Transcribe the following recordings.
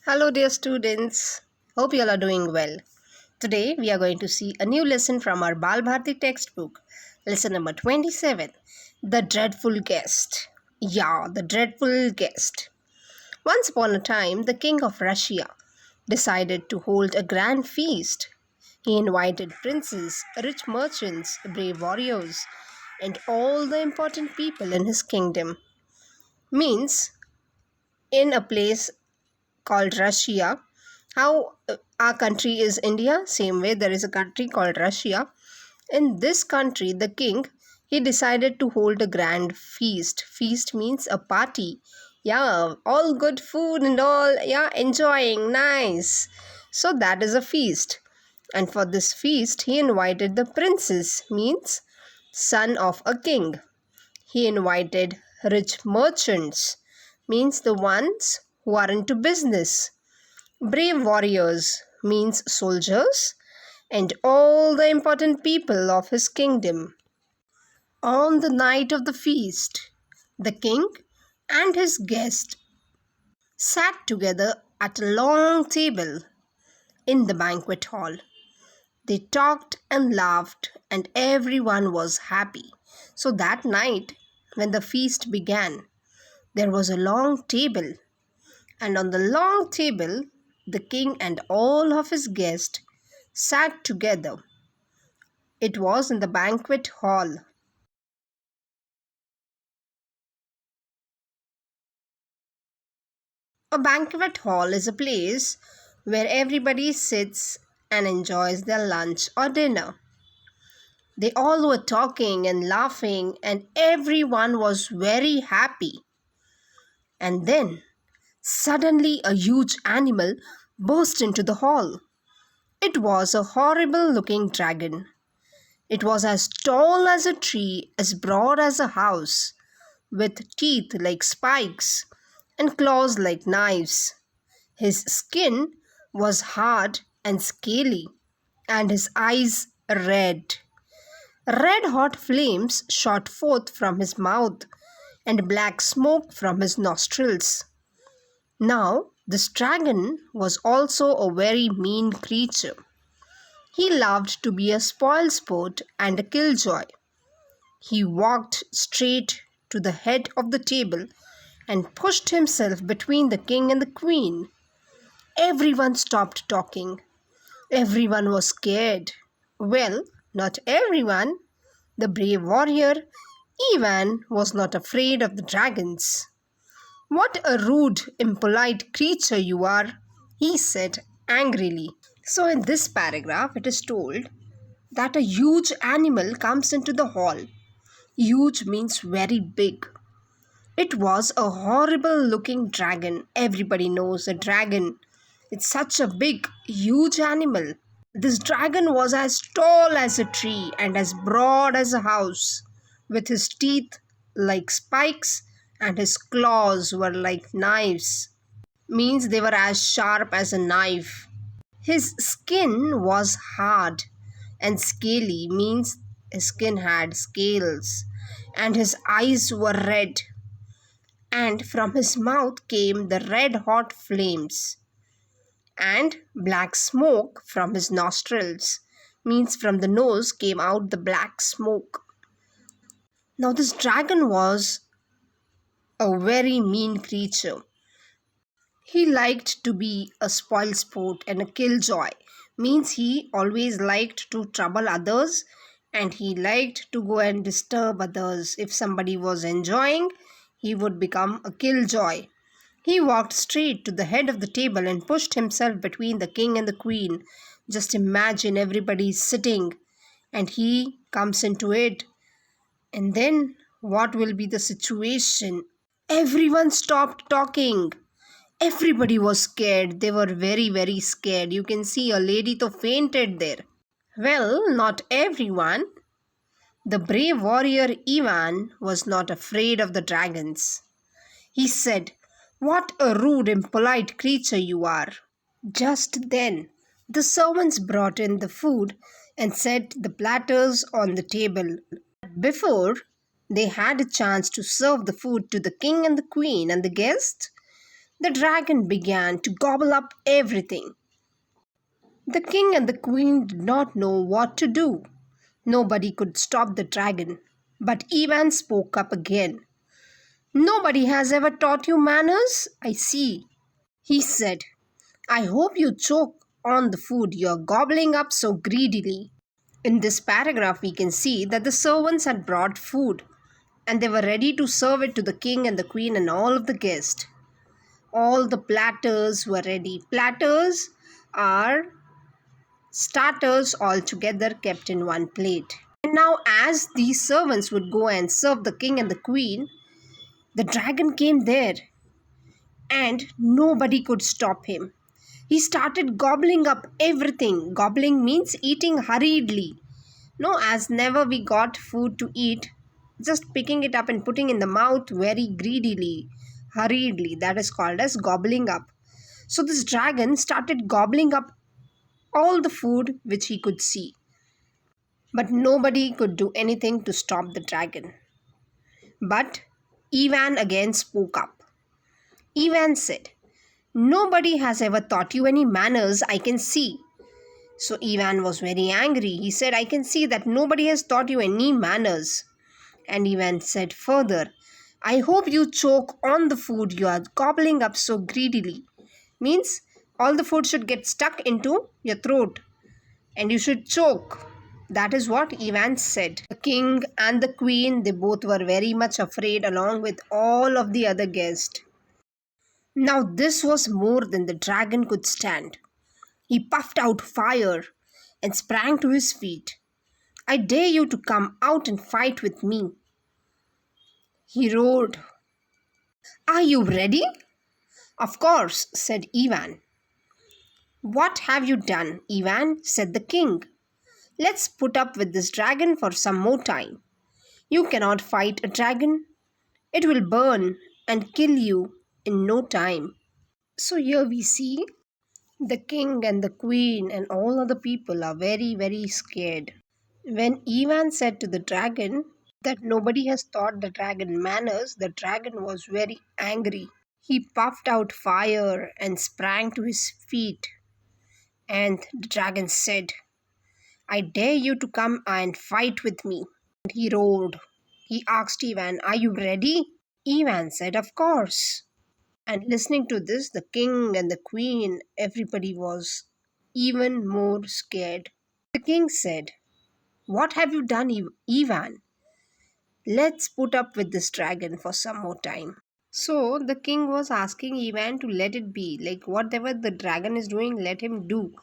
Hello, dear students. Hope you all are doing well. Today, we are going to see a new lesson from our Bal Bharati textbook. Lesson number 27 The Dreadful Guest. Yeah, the dreadful guest. Once upon a time, the king of Russia decided to hold a grand feast. He invited princes, rich merchants, brave warriors, and all the important people in his kingdom. Means, in a place called Russia. How our country is India, same way there is a country called Russia. In this country, the king he decided to hold a grand feast. Feast means a party. Yeah, all good food and all. Yeah, enjoying, nice. So that is a feast. And for this feast, he invited the princes, means son of a king. He invited rich merchants, means the ones who are into business. Brave warriors means soldiers and all the important people of his kingdom. On the night of the feast, the king and his guest sat together at a long table in the banquet hall. They talked and laughed, and everyone was happy. So that night, when the feast began, there was a long table, and on the long table, the king and all of his guests sat together. It was in the banquet hall. A banquet hall is a place where everybody sits and enjoys their lunch or dinner. They all were talking and laughing, and everyone was very happy. And then, suddenly, a huge animal burst into the hall. It was a horrible looking dragon. It was as tall as a tree, as broad as a house, with teeth like spikes and claws like knives. His skin was hard and scaly, and his eyes red. Red hot flames shot forth from his mouth, and black smoke from his nostrils. Now, this dragon was also a very mean creature. He loved to be a spoilsport and a killjoy. He walked straight to the head of the table and pushed himself between the king and the queen. Everyone stopped talking. Everyone was scared. Well, not everyone. The brave warrior, Ivan, was not afraid of the dragons. What a rude, impolite creature you are, he said angrily. So, in this paragraph, it is told that a huge animal comes into the hall. Huge means very big. It was a horrible looking dragon. Everybody knows a dragon. It's such a big, huge animal. This dragon was as tall as a tree and as broad as a house, with his teeth like spikes and his claws were like knives. Means they were as sharp as a knife. His skin was hard and scaly, means his skin had scales, and his eyes were red, and from his mouth came the red hot flames, and black smoke from his nostrils, means from the nose came out the black smoke. Now, this dragon was a very mean creature. He liked to be a spoilsport and a killjoy, means he always liked to trouble others and he liked to go and disturb others. If somebody was enjoying, he would become a killjoy. He walked straight to the head of the table and pushed himself between the king and the queen. Just imagine everybody sitting and he comes into it. And then what will be the situation? Everyone stopped talking. Everybody was scared. They were very, very scared. You can see a lady to fainted there. Well, not everyone. The brave warrior Ivan was not afraid of the dragons. He said, "What a rude, impolite creature you are." Just then, the servants brought in the food and set the platters on the table. Before they had a chance to serve the food to the king and the queen and the guests, The dragon began to gobble up everything. The king and the queen did not know what to do. Nobody could stop the dragon. But Ivan spoke up again. Nobody has ever taught you manners, I see, he said. I hope you choke on the food you're gobbling up so greedily. In this paragraph, we can see that the servants had brought food and they were ready to serve it to the king and the queen and all of the guests. All the platters were ready. Platters are starters all together kept in one plate. And now, as these servants would go and serve the king and the queen, the dragon came there and nobody could stop him. He started gobbling up everything. Gobbling means eating hurriedly. No, as never we got food to eat, just picking it up and putting in the mouth very greedily, hurriedly. That is called as gobbling up. So this dragon started gobbling up all the food which he could see. But nobody could do anything to stop the dragon. But Ivan again spoke up. Ivan said, Nobody has ever taught you any manners, I can see. So Ivan was very angry. He said, I can see that nobody has taught you any manners. And Ivan said further, I hope you choke on the food you are gobbling up so greedily. Means all the food should get stuck into your throat and you should choke. That is what Ivan said. The king and the queen, they both were very much afraid along with all of the other guests. Now this was more than the dragon could stand. He puffed out fire and sprang to his feet. I dare you to come out and fight with me, he roared. Are you ready? Of course, said Ivan. What have you done, Ivan? Said the king. Let's put up with this dragon for some more time. You cannot fight a dragon. It will burn and kill you in no time. So here we see the king and the queen and all other people are very, very scared. When Ivan said to the dragon that nobody has taught the dragon manners, the dragon was very angry. He puffed out fire and sprang to his feet. And the dragon said, I dare you to come and fight with me. And he roared. He asked Ivan, Are you ready? Ivan said, Of course. And listening to this, the king and the queen, everybody was even more scared. The king said, What have you done, Ivan? Let's put up with this dragon for some more time. So the king was asking Ivan to let it be. Like whatever the dragon is doing, let him do.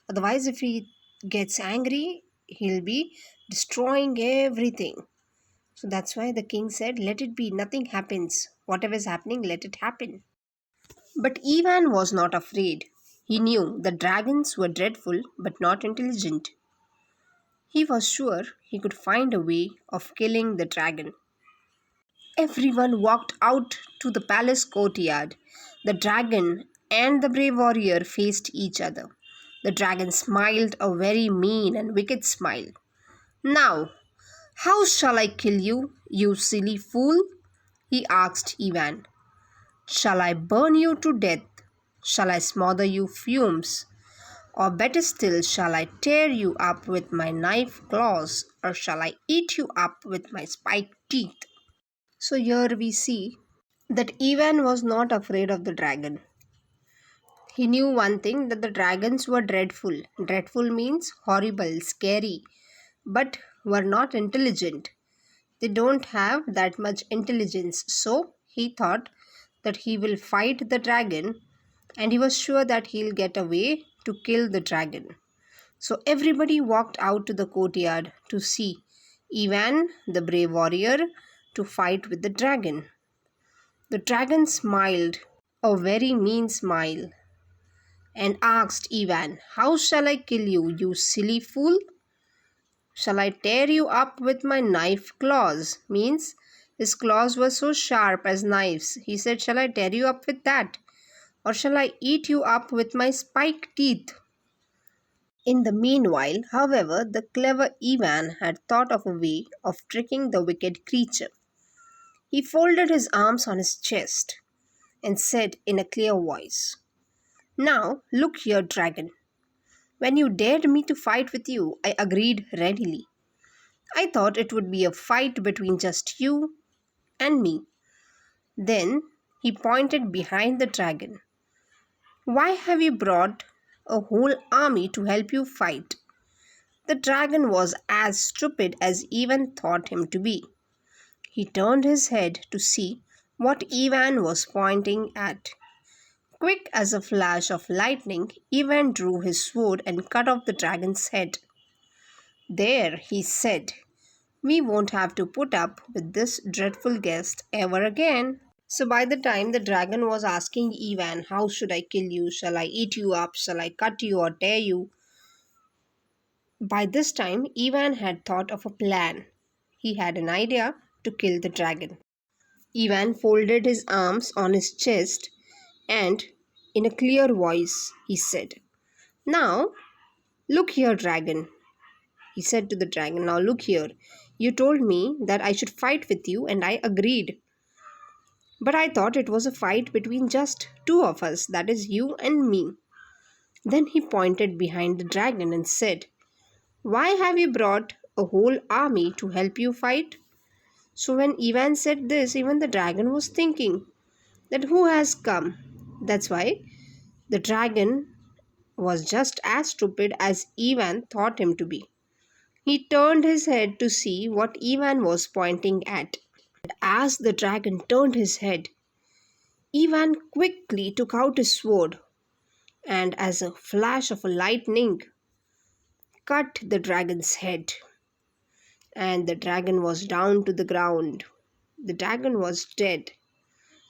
Otherwise, if he gets angry, he'll be destroying everything. So that's why the king said, Let it be. Nothing happens. Whatever is happening, let it happen. But Ivan was not afraid. He knew the dragons were dreadful but not intelligent. He was sure he could find a way of killing the dragon. Everyone walked out to the palace courtyard. The dragon and the brave warrior faced each other. The dragon smiled a very mean and wicked smile. Now, how shall I kill you, you silly fool? He asked Ivan. Shall I burn you to death? Shall I smother you fumes? Or better still, shall I tear you up with my knife claws? Or shall I eat you up with my spiked teeth? So here we see that Ivan was not afraid of the dragon. He knew one thing, that the dragons were dreadful. Dreadful means horrible, scary, but were not intelligent. They don't have that much intelligence. So he thought that he will fight the dragon and he was sure that he'll get a way to kill the dragon. So everybody walked out to the courtyard to see Ivan, the brave warrior, to fight with the dragon. The dragon smiled, a very mean smile, and asked Ivan, How shall I kill you, you silly fool? Shall I tear you up with my knife claws? Means his claws were so sharp as knives. He said, Shall I tear you up with that? Or shall I eat you up with my spiked teeth? In the meanwhile, however, the clever Ivan had thought of a way of tricking the wicked creature. He folded his arms on his chest and said in a clear voice, "Now, look here, dragon. When you dared me to fight with you, I agreed readily. I thought it would be a fight between just you and me." Then he pointed behind the dragon. "Why have you brought a whole army to help you fight?" The dragon was as stupid as Ivan thought him to be. He turned his head to see what Ivan was pointing at. Quick as a flash of lightning, Ivan drew his sword and cut off the dragon's head. "There," he said, "we won't have to put up with this dreadful guest ever again." So by the time the dragon was asking Ivan, "How should I kill you? Shall I eat you up? Shall I cut you or tear you?" By this time, Ivan had thought of a plan. He had an idea to kill the dragon. Ivan folded his arms on his chest and, in a clear voice, he said, "Now, look here, dragon." He said to the dragon, "Now look here. You told me that I should fight with you, and I agreed. But I thought it was a fight between just two of us, that is, you and me." Then he pointed behind the dragon and said, "Why have you brought a whole army to help you fight?" So when Ivan said this, even the dragon was thinking that who has come? That's why the dragon was just as stupid as Ivan thought him to be. He turned his head to see what Ivan was pointing at. And as the dragon turned his head, Ivan quickly took out his sword and, as a flash of lightning, cut the dragon's head. And the dragon was down to the ground. The dragon was dead.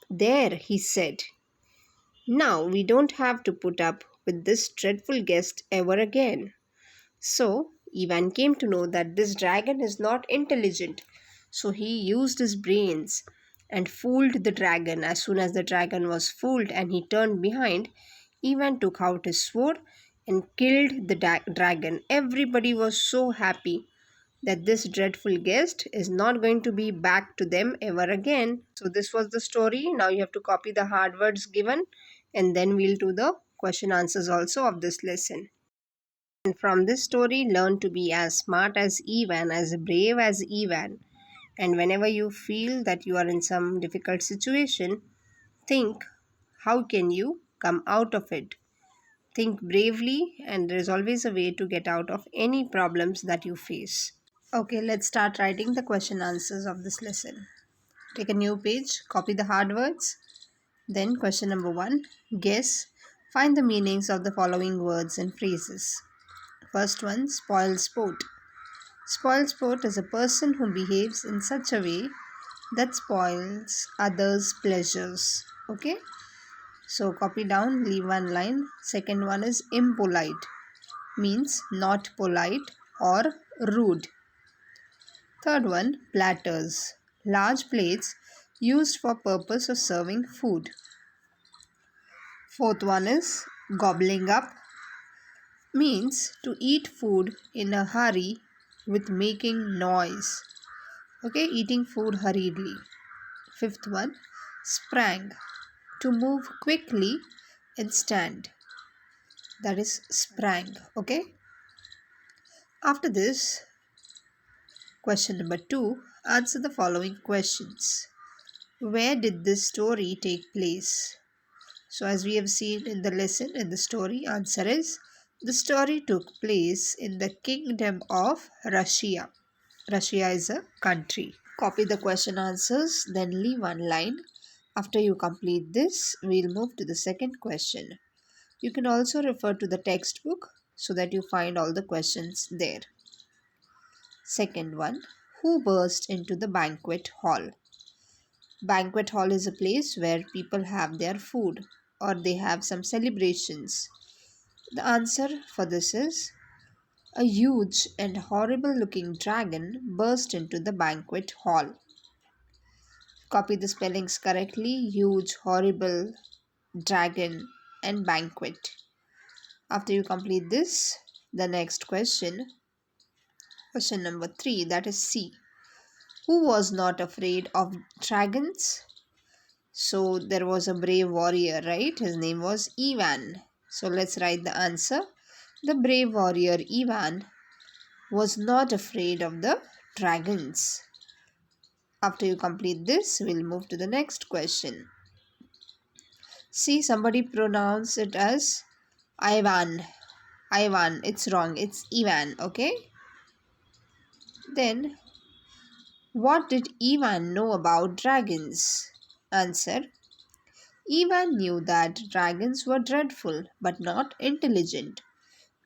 "There," he said, "now we don't have to put up with this dreadful guest ever again." So Ivan came to know that this dragon is not intelligent. So he used his brains and fooled the dragon. As soon as the dragon was fooled and he turned behind, Ivan took out his sword and killed the dragon. Everybody was so happy that this dreadful guest is not going to be back to them ever again. So this was the story. Now you have to copy the hard words given, and then we'll do the question answers also of this lesson. And from this story, learn to be as smart as Ivan, as brave as Ivan. And whenever you feel that you are in some difficult situation, think, how can you come out of it? Think bravely, and there is always a way to get out of any problems that you face. Okay, let's start writing the question answers of this lesson. Take a new page, copy the hard words. Then question number 1, guess, find the meanings of the following words and phrases. First one, spoil sport. Spoil sport is a person who behaves in such a way that spoils others' pleasures. Okay, so copy down, leave one line. Second one is impolite, means not polite or rude. Third one, platters, large plates used for purpose of serving food. Fourth one is gobbling up, means to eat food in a hurry with making noise. Okay, eating food hurriedly. Fifth one, sprang, to move quickly and stand. That is sprang. Okay. After this, question number 2, answer the following questions. Where did this story take place? So as we have seen in the lesson, in the story, answer is the story took place in the kingdom of Russia. Russia is a country. Copy the question answers, then leave one line. After you complete this, we'll move to the second question. You can also refer to the textbook so that you find all the questions there. Second one, who burst into the banquet hall? Banquet hall is a place where people have their food or they have some celebrations. The answer for this is a huge and horrible looking dragon burst into the banquet hall. Copy the spellings correctly: huge, horrible, dragon, and banquet. After you complete this, the next question number 3, that is C. Who was not afraid of dragons? So there was a brave warrior, right? His name was Ivan. So let's write the answer. The brave warrior Ivan was not afraid of the dragons. After you complete this, we'll move to the next question. See, somebody pronounce it as Ivan. Ivan, it's wrong. It's Ivan, okay? Then, what did Ivan know about dragons? Answer. Ivan knew that dragons were dreadful but not intelligent.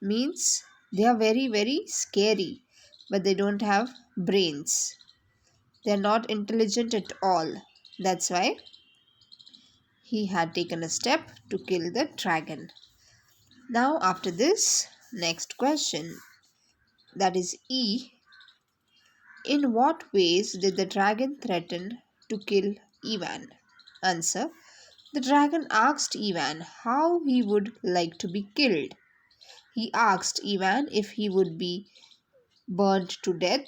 Means they are very, very scary, but they don't have brains. They are not intelligent at all. That's why he had taken a step to kill the dragon. Now, after this, next question, that is E. In what ways did the dragon threaten to kill Ivan? Answer. The dragon asked Ivan how he would like to be killed. He asked Ivan if he would be burnt to death,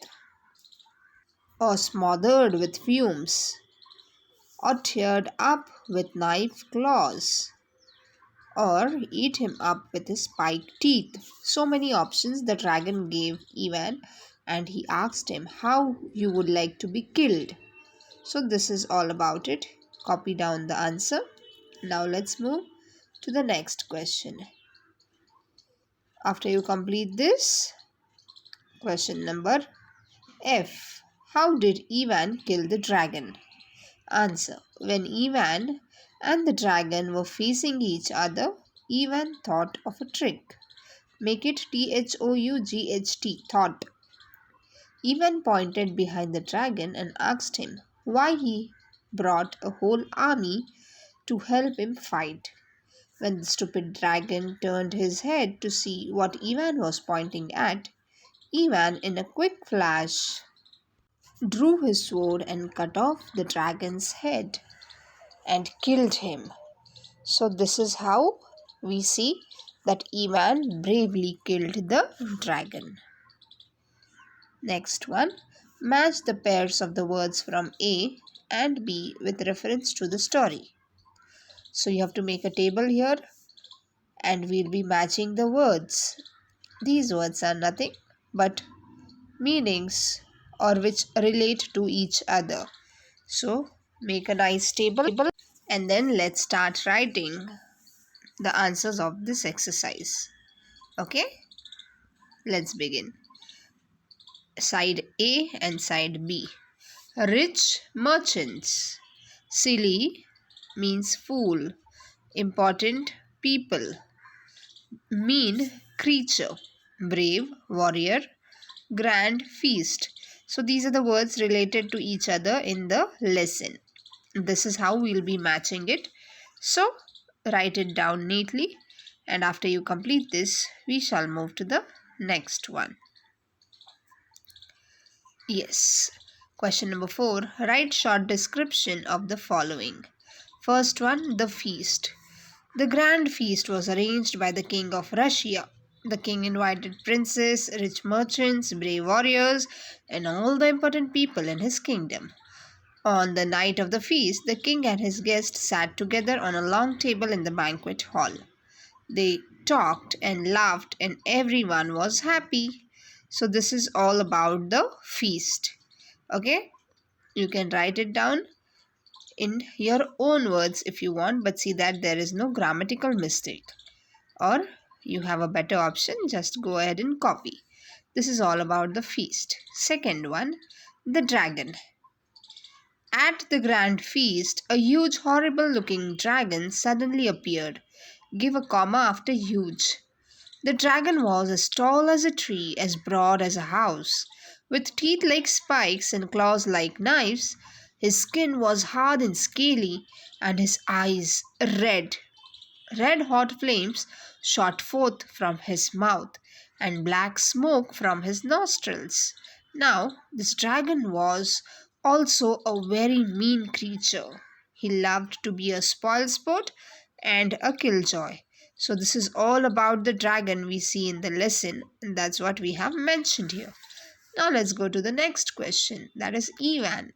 or smothered with fumes, or teared up with knife claws, or eat him up with his spiked teeth. So many options the dragon gave Ivan, and he asked him how you would like to be killed. So this is all about it. Copy down the answer. Now let's move to the next question. After you complete this, question number F. How did Ivan kill the dragon? Answer. When Ivan and the dragon were facing each other, Ivan thought of a trick. Make it THOUGHT, thought. Ivan pointed behind the dragon and asked him why he brought a whole army to help him fight. When the stupid dragon turned his head to see what Ivan was pointing at, Ivan, in a quick flash, drew his sword and cut off the dragon's head and killed him. So, this is how we see that Ivan bravely killed the dragon. Next one, match the pairs of the words from A and B with reference to the story. So, you have to make a table here and we'll be matching the words. These words are nothing but meanings or which relate to each other. So, make a nice table and then let's start writing the answers of this exercise. Okay, let's begin. Side A and side B. Rich merchants. Silly means fool. Important people. Mean creature. Brave warrior. Grand feast. So these are the words related to each other in the lesson. This is how we'll be matching it. So write it down neatly, and after you complete this, we shall move to the next one. Yes. Question number 4. Write short description of the following. First one, the feast. The grand feast was arranged by the king of Russia. The king invited princes, rich merchants, brave warriors, and all the important people in his kingdom. On the night of the feast, the king and his guests sat together on a long table in the banquet hall. They talked and laughed, and everyone was happy. So, this is all about the feast. Okay, you can write it down in your own words if you want, but see that there is no grammatical mistake. Or you have a better option, just go ahead and copy. This is all about the feast. Second one, the dragon. At the grand feast, a huge, horrible looking dragon suddenly appeared. Give a comma after huge. The dragon was as tall as a tree, as broad as a house. With teeth like spikes and claws like knives, his skin was hard and scaly, and his eyes red. Red hot flames shot forth from his mouth, and black smoke from his nostrils. Now, this dragon was also a very mean creature. He loved to be a spoilsport and a killjoy. So, this is all about the dragon we see in the lesson, and that's what we have mentioned here. Now, let's go to the next question, that is Ivan.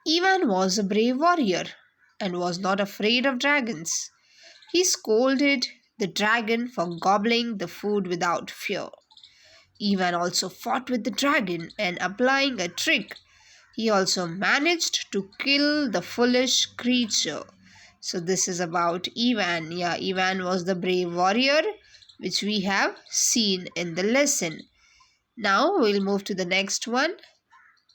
Ivan was a brave warrior. and was not afraid of dragons. He scolded the dragon for gobbling the food without fear. Ivan also fought with the dragon and applying a trick, he also managed to kill the foolish creature. So this is about Ivan. Yeah, Ivan was the brave warrior which we have seen in the lesson. Now we'll move to the next one.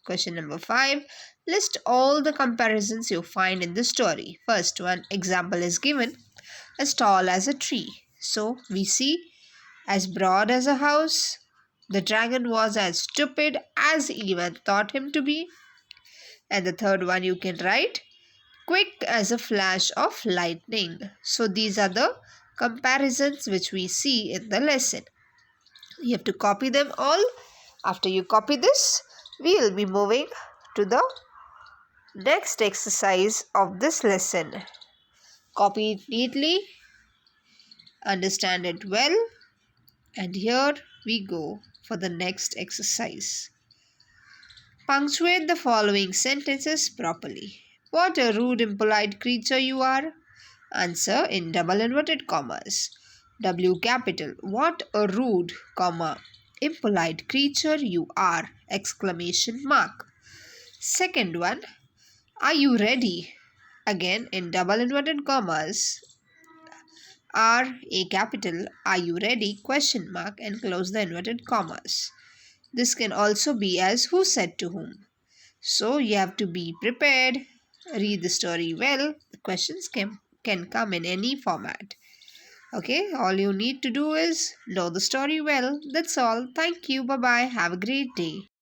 Question number 5. List all the comparisons you find in the story. First one example is given, as tall as a tree. So we see as broad as a house. The dragon was as stupid as Ivan thought him to be. And the third one you can write, quick as a flash of lightning. So these are the comparisons which we see in the lesson. You have to copy them all. After you copy this, we will be moving to the next exercise of this lesson. Copy it neatly, understand it well, and here we go for the next exercise. Punctuate the following sentences properly. What a rude, impolite creature you are. Answer in double inverted commas. W capital. What a rude, comma, impolite creature you are! Exclamation mark. Second one. Are you ready? Again in double inverted commas. R A capital. Are you ready? Question mark and close the inverted commas. This can also be as who said to whom. So you have to be prepared. Read the story well. The questions can come in any format. Okay, all you need to do is know the story well. That's all. Thank you. Bye bye. Have a great day.